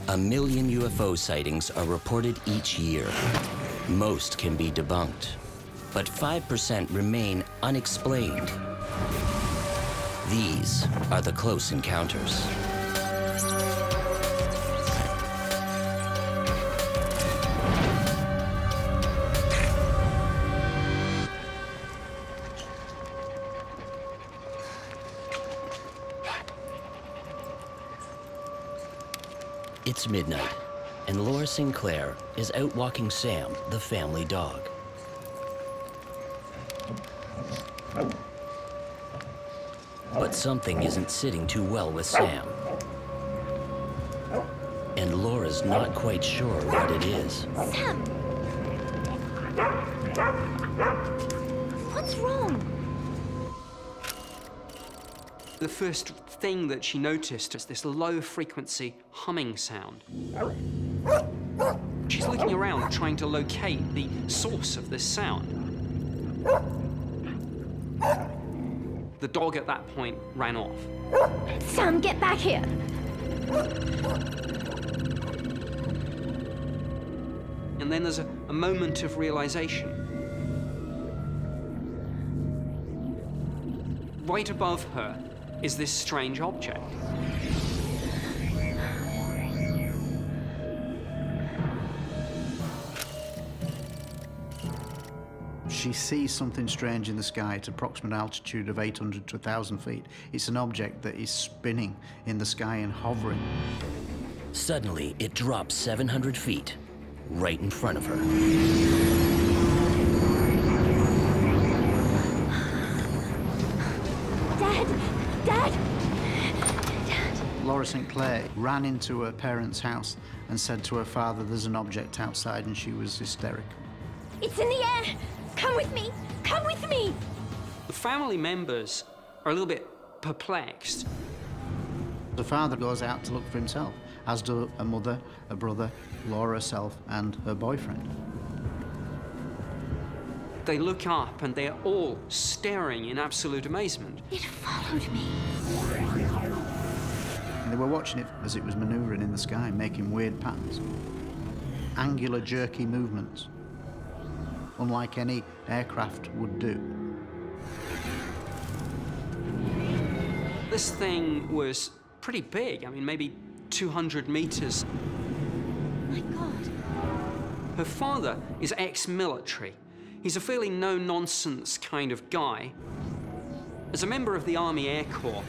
1 million UFO sightings are reported each year. Most can be debunked, but 5% remain unexplained. These are the close encounters. It's midnight, and Laura Sinclair is out walking Sam, the family dog. But something isn't sitting too well with Sam. And Laura's not quite sure what it is. Sam! What's wrong? The first thing that she noticed is this low-frequency humming sound. She's looking around, trying to locate the source of this sound. The dog at that point ran off. Sam, get back here! And then there's a moment of realization. Right above her is this strange object. She sees something strange in the sky at approximate altitude of 800 to 1,000 feet. It's an object that is spinning in the sky and hovering. Suddenly, it drops 700 feet, right in front of her. Dad! Laura Sinclair ran into her parents' house and said to her father, "There's an object outside," and she was hysterical. It's in the air! Come with me! Come with me! The family members are a little bit perplexed. The father goes out to look for himself, as do a mother, a brother, Laura herself, and her boyfriend. They look up and they're all staring in absolute amazement. It followed me. And they were watching it as it was maneuvering in the sky, making weird patterns. Angular, jerky movements, unlike any aircraft would do. This thing was pretty big. I mean, maybe 200 meters. My God. Her father is ex-military. He's a fairly no-nonsense kind of guy. As a member of the Army Air Corps,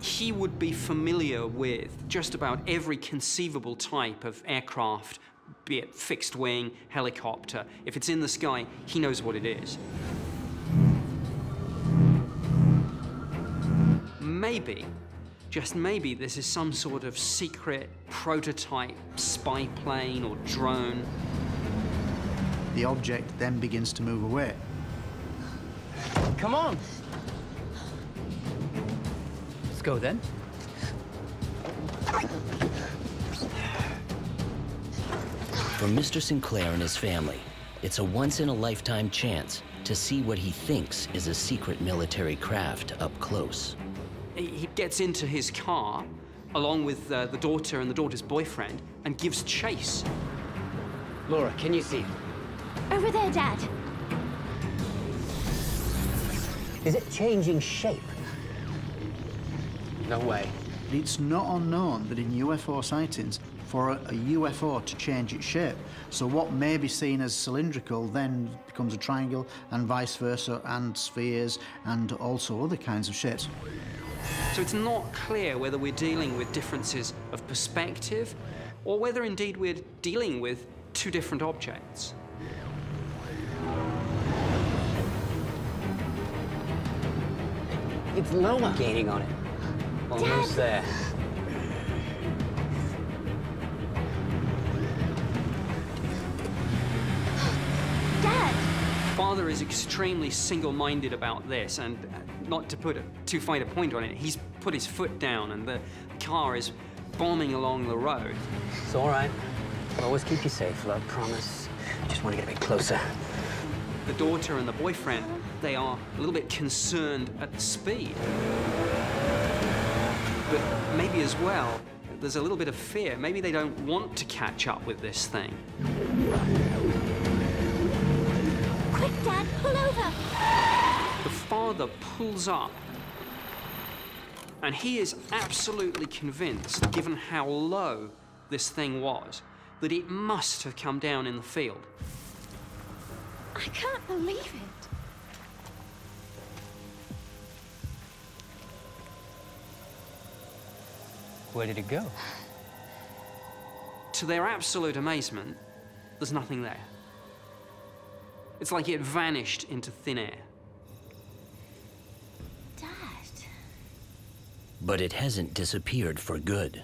he would be familiar with just about every conceivable type of aircraft, be it fixed wing, helicopter. If it's in the sky, he knows what it is. Maybe, just maybe, this is some sort of secret prototype spy plane or drone. The object then begins to move away. Come on. Let's go then. For Mr. Sinclair and his family, it's a once-in-a-lifetime chance to see what he thinks is a secret military craft up close. He gets into his car, along with the daughter and the daughter's boyfriend, and gives chase. Laura, can you see it? Over there, Dad. Is it changing shape? No way. It's not unknown that in UFO sightings, for a UFO to change its shape, so what may be seen as cylindrical then becomes a triangle, and vice versa, and spheres, and also other kinds of shapes. So it's not clear whether we're dealing with differences of perspective, or whether indeed we're dealing with two different objects. It's Loma gaining on it. Almost there. Dad! Father is extremely single-minded about this, and not to put too fine a point on it, he's put his foot down and the car is bombing along the road. It's all right. I'll always keep you safe, love, promise. Just want to get a bit closer. The daughter and the boyfriend, they are a little bit concerned at the speed. But maybe as well, there's a little bit of fear. Maybe they don't want to catch up with this thing. Quick, Dad, pull over! The father pulls up, and he is absolutely convinced, given how low this thing was, that it must have come down in the field. I can't believe it. Where did it go? To their absolute amazement, there's nothing there. It's like it vanished into thin air. Dad. But it hasn't disappeared for good.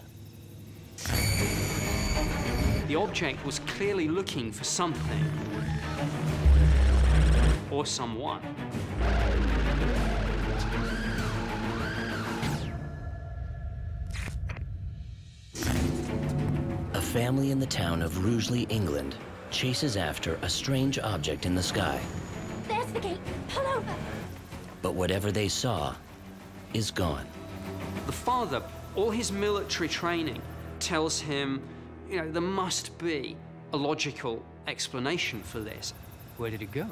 The object was clearly looking for something. Or someone. A family in the town of Rugeley, England, chases after a strange object in the sky. There's the gate. Pull over. But whatever they saw is gone. The father, all his military training tells him, you know, there must be a logical explanation for this. Where did it go?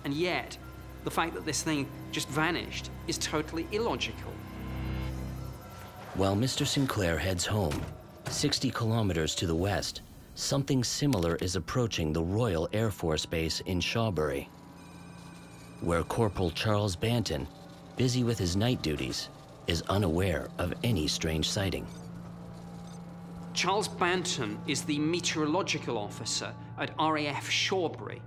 And yet, the fact that this thing just vanished is totally illogical. While Mr. Sinclair heads home, 60 kilometers to the west, something similar is approaching the Royal Air Force Base in Shawbury, where Corporal Charles Banton, busy with his night duties, is unaware of any strange sighting. Charles Banton is the meteorological officer at RAF Shawbury.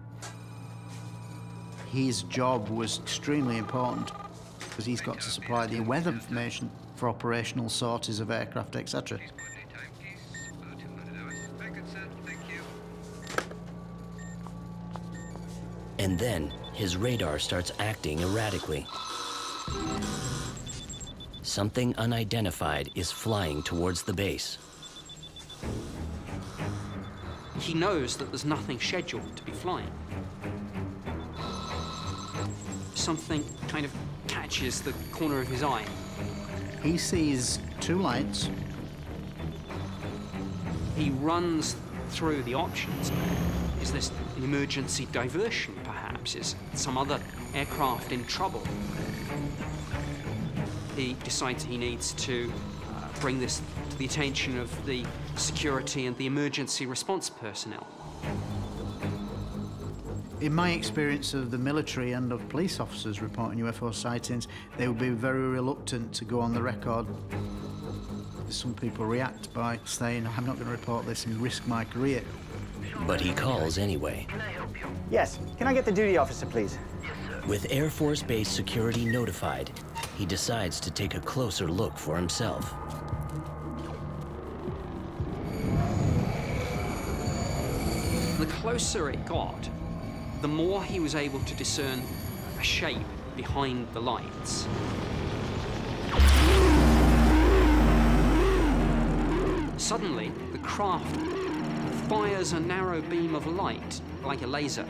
His job was extremely important because he's got to supply the weather information for operational sorties of aircraft, etc. And then his radar starts acting erratically. Something unidentified is flying towards the base. He knows that there's nothing scheduled to be flying. Something kind of catches the corner of his eye. He sees two lights. He runs through the options. Is this an emergency diversion, perhaps? Is some other aircraft in trouble? He decides he needs to bring this to the attention of the security and the emergency response personnel. In my experience of the military and of police officers reporting UFO sightings, they would be very reluctant to go on the record. Some people react by saying, I'm not going to report this and risk my career. But he calls anyway. Yes. Can I get the duty officer, please? With Air Force Base security notified, he decides to take a closer look for himself. The closer it got, the more he was able to discern a shape behind the lights. Suddenly, the craft fires a narrow beam of light, like a laser.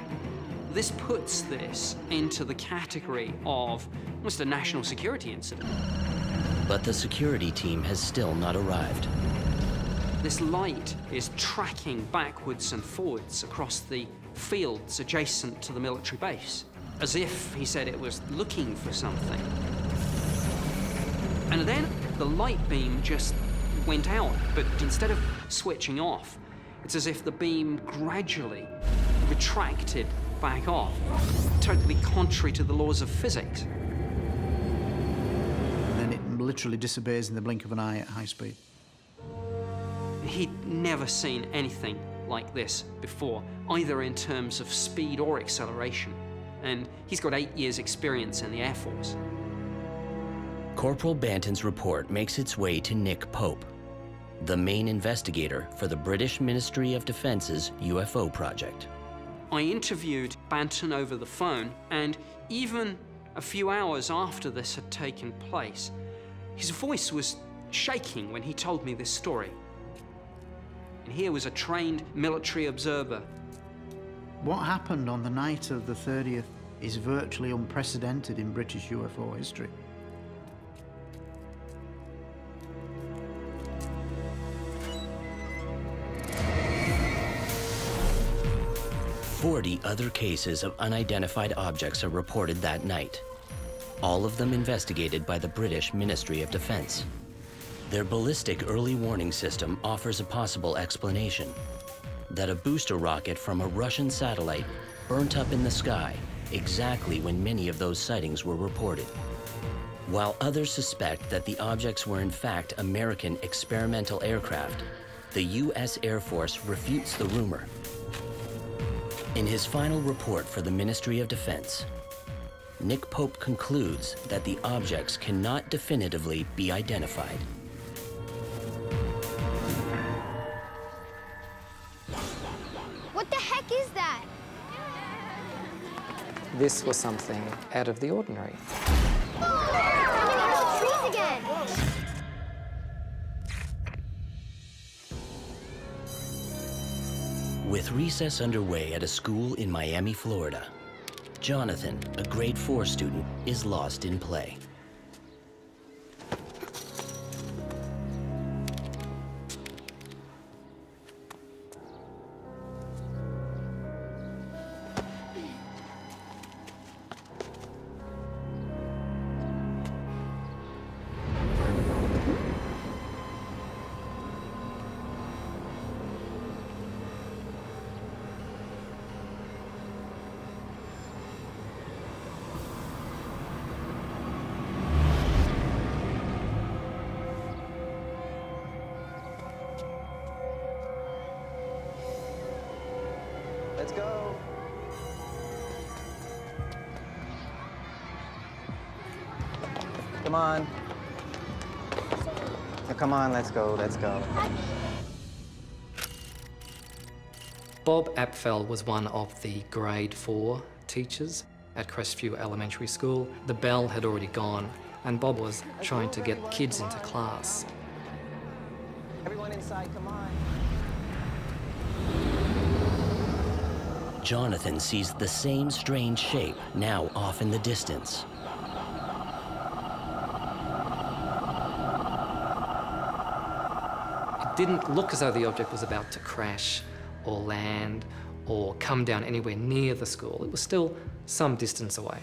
This puts this into the category of almost a national security incident. But the security team has still not arrived. This light is tracking backwards and forwards across the fields adjacent to the military base, as if, he said, it was looking for something. And then the light beam just went out, but instead of switching off, it's as if the beam gradually retracted back off, totally contrary to the laws of physics. And then it literally disappears in the blink of an eye at high speed. He'd never seen anything like this before, either in terms of speed or acceleration. And he's got 8 years' experience in the Air Force. Corporal Banton's report makes its way to Nick Pope, the main investigator for the British Ministry of Defence's UFO project. I interviewed Banton over the phone, and even a few hours after this had taken place, his voice was shaking when he told me this story. And here was a trained military observer. What happened on the night of the 30th is virtually unprecedented in British UFO history. 40 other cases of unidentified objects are reported that night, all of them investigated by the British Ministry of Defense. Their ballistic early warning system offers a possible explanation: that a booster rocket from a Russian satellite burnt up in the sky exactly when many of those sightings were reported. While others suspect that the objects were in fact American experimental aircraft, the U.S. Air Force refutes the rumor. In his final report for the Ministry of Defense, Nick Pope concludes that the objects cannot definitively be identified. What the heck is that? This was something out of the ordinary. Coming out of the trees again! With recess underway at a school in Miami, Florida, Jonathan, a grade 4 student, is lost in play. Let's go. Come on. Now, come on, let's go, let's go. Bob Apfel was one of the grade 4 teachers at Crestview Elementary School. The bell had already gone, and Bob was trying to get kids into class. Everyone inside, come on. Jonathan sees the same strange shape now off in the distance. It didn't look as though the object was about to crash or land or come down anywhere near the school. It was still some distance away.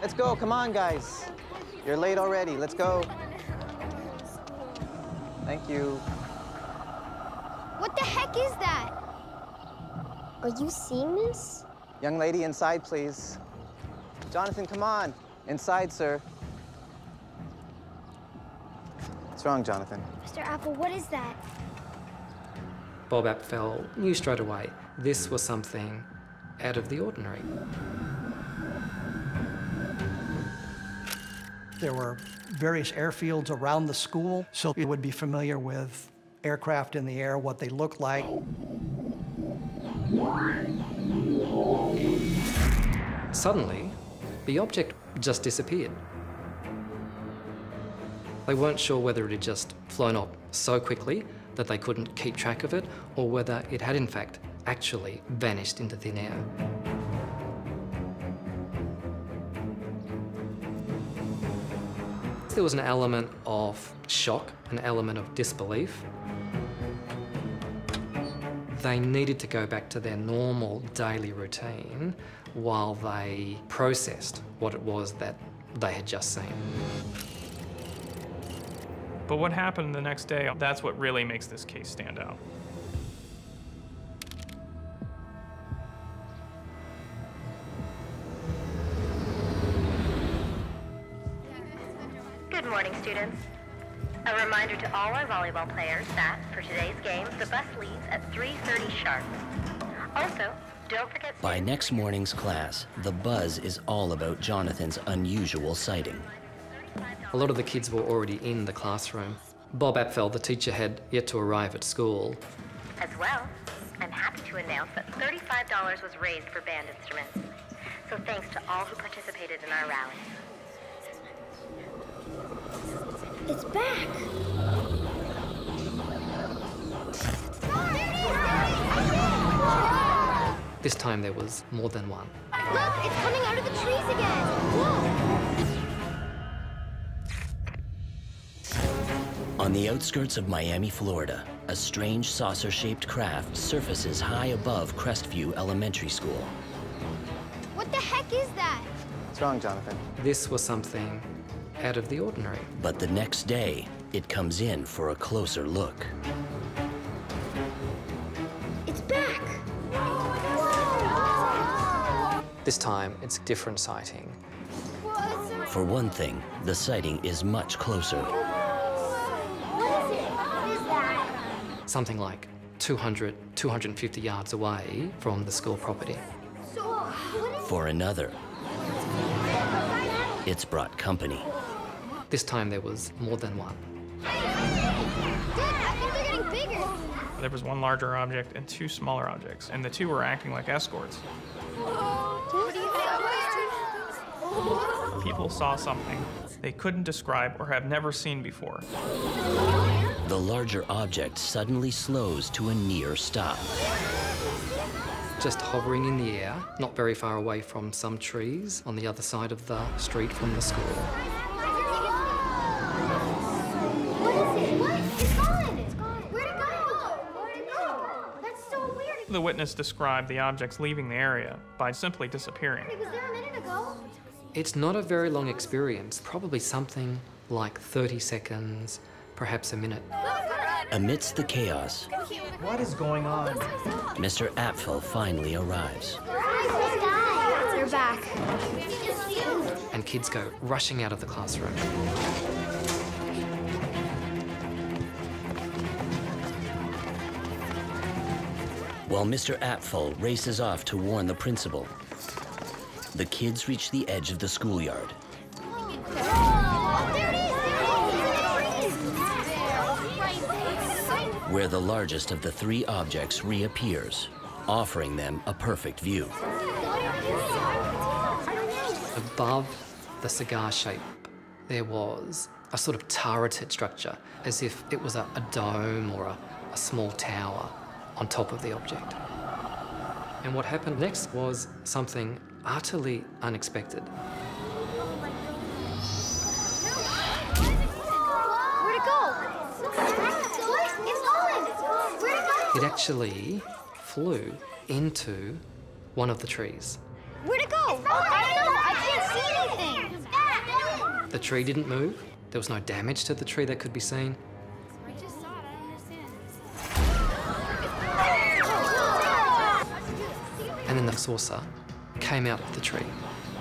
Let's go, come on, guys. You're late already, let's go. Thank you. What the heck is that? Are you seeing this? Young lady, inside, please. Jonathan, come on. Inside, sir. What's wrong, Jonathan? Mr. Apple, what is that? Bob Apfel knew straight away this was something out of the ordinary. There were various airfields around the school, so you would be familiar with aircraft in the air, what they look like. Suddenly, the object just disappeared. They weren't sure whether it had just flown off so quickly that they couldn't keep track of it, or whether it had in fact actually vanished into thin air. There was an element of shock, an element of disbelief. They needed to go back to their normal daily routine while they processed what it was that they had just seen. But what happened the next day, that's what really makes this case stand out. Good morning, students. A reminder to all our volleyball players that, for today's game, the bus leaves at 3:30 sharp. Also, don't forget... By next morning's class, the buzz is all about Jonathan's unusual sighting. A lot of the kids were already in the classroom. Bob Apfel, the teacher, had yet to arrive at school. As well, I'm happy to announce that $35 was raised for band instruments. So thanks to all who participated in our rally. It's back. This time there was more than one. Look, it's coming out of the trees again. Look. On the outskirts of Miami, Florida, A strange saucer-shaped craft surfaces high above Crestview Elementary School. What the heck is that? What's wrong, Jonathan? This was something out of the ordinary. But the next day, it comes in for a closer look. It's back! This time, it's a different sighting. For one thing, the sighting is much closer. What is it? What is that? Something like 200, 250 yards away from the school property. So, what is For another, it's brought company. This time there was more than one. Dude, I think they're getting bigger. There was one larger object and two smaller objects, and the two were acting like escorts. People saw something they couldn't describe or have never seen before. The larger object suddenly slows to a near stop. Just hovering in the air, not very far away from some trees on the other side of the street from the school. What is it? What? It's gone! It's gone. Where'd it go? Where'd it go? That's so weird. The witness described the objects leaving the area by simply disappearing. It was there a minute ago. It's not a very long experience, probably something like 30 seconds, perhaps a minute. Amidst the chaos, What is going on? Mr. Apfel finally arrives. They're back. And kids go rushing out of the classroom. While Mr. Apfel races off to warn the principal, the kids reach the edge of the schoolyard. Where the largest of the three objects reappears, offering them a perfect view. Above the cigar shape, there was a sort of turreted structure, as if it was a dome or a small tower on top of the object. And what happened next was something utterly unexpected. Where'd it go? It's gone! Where'd it go? It actually flew into one of the trees. Where'd it go? I don't know. I can't see anything. The tree didn't move. There was no damage to the tree that could be seen. I just saw it. I understand. And then the saucer came out of the tree.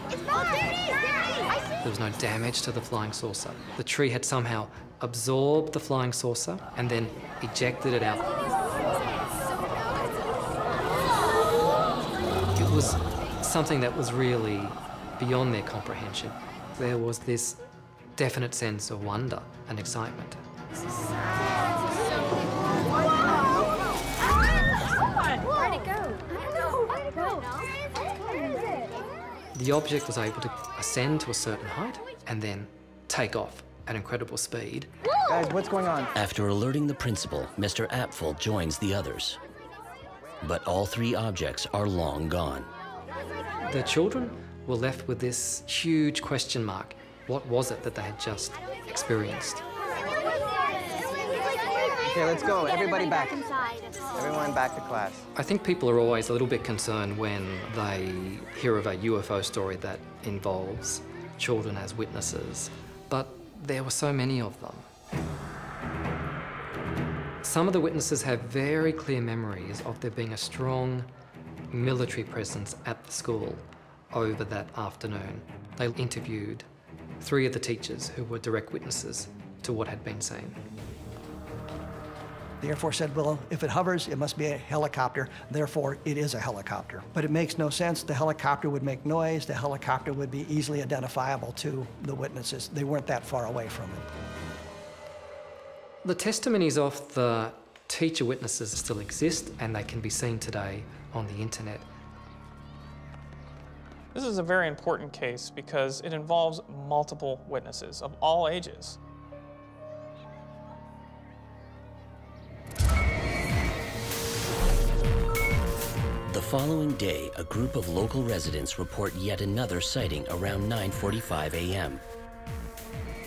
It's back. There it is. I see. There was no damage to the flying saucer. The tree had somehow absorbed the flying saucer and then ejected it out. It was something that was really beyond their comprehension. There was this definite sense of wonder and excitement. Where'd it go? I don't know. Where'd it go? Where is it? The object was able to ascend to a certain height and then take off at incredible speed. Guys, what's going on? After alerting the principal, Mr. Apfel joins the others. But all three objects are long gone. The children were left with this huge question mark. What was it that they had just experienced? Okay, let's go. Everybody back. Everyone back to class. I think people are always a little bit concerned when they hear of a UFO story that involves children as witnesses, but there were so many of them. Some of the witnesses have very clear memories of there being a strong military presence at the school over that afternoon. They interviewed 3 of the teachers who were direct witnesses to what had been seen. The Air Force said, well, if it hovers, it must be a helicopter, therefore it is a helicopter. But it makes no sense. The helicopter would make noise. The helicopter would be easily identifiable to the witnesses. They weren't that far away from it. The testimonies of the teacher witnesses still exist, and they can be seen today on the internet. This is a very important case because it involves multiple witnesses of all ages. The following day, a group of local residents report yet another sighting around 9:45 a.m.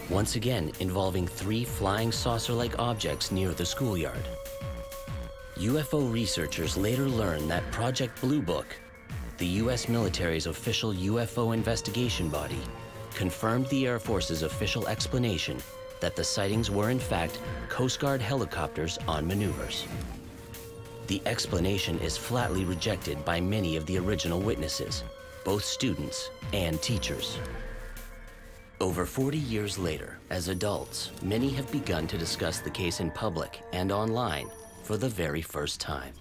Once again involving 3 flying saucer-like objects near the schoolyard. UFO researchers later learned that Project Blue Book, the U.S. military's official UFO investigation body, confirmed the Air Force's official explanation that the sightings were in fact Coast Guard helicopters on maneuvers. The explanation is flatly rejected by many of the original witnesses, both students and teachers. Over 40 years later, as adults, many have begun to discuss the case in public and online for the very first time.